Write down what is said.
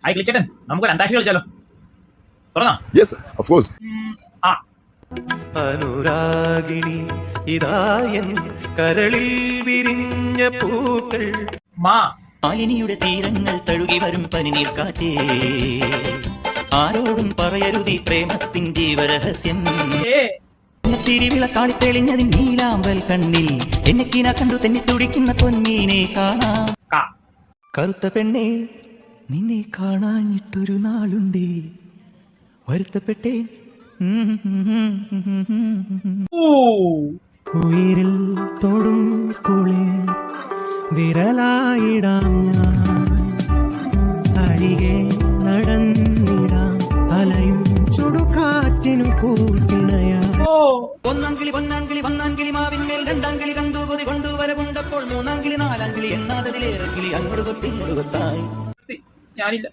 Hi ക്ലിച്ചേട്ടൻ, നമുക്കൊരു അന്താക്ഷരി കളിച്ചാലോ? തുറന്നാ? Yes, of course. ആ അനുരാഗിണി ഇതായൻ കരളിൽ വിരിഞ്ഞ പൂക്കൾ. മാ മാലിനിയുടെ തീരങ്ങൾ തഴുകി വരും പനിനീർ കാറ്റേ, ആരോടും പറയരുതി പ്രേമത്തിൻ ജീവരഹസ്യം. ഏ തിരിവിളക്കാളി തെളിഞ്ഞതിൻ നീലാമ്പൽ കണ്ണിൽ എന്നെക്കിന കണ്ടു തെന്നി തുടിക്കുന്ന പൊന്നീനെ കാണാം. കാ കറുത്ത പെണ്ണേ, നിന്നെ കാണാഞ്ഞിട്ടൊരു നാളുണ്ടേ, വരുത്തപ്പെട്ടേ. ഊ ഉയിരിൽ തൊടും കുളിർ വിരലായിടാം ഞാൻ, അരികെ നടന്നിടാം അലയും ചുടുകാറ്റിനു കൂട്ടിണയാ. ഓ ഒന്നാംകിളി പൊന്നാംകിളി വന്നാംകിളി മാവിന്മേൽ രണ്ടാംകിളി കണ്ടു പൊതി കൊണ്ടുവരവുണ്ടപ്പോൾ മൂന്നാംകിളി നാലാംകിളി എണ്ണാതതിലേറെ കിളി അങ്ങോട്ട് കൊത്തി ഇങ്ങോട്ട് കൊത്തായി. ഞാനില്ല.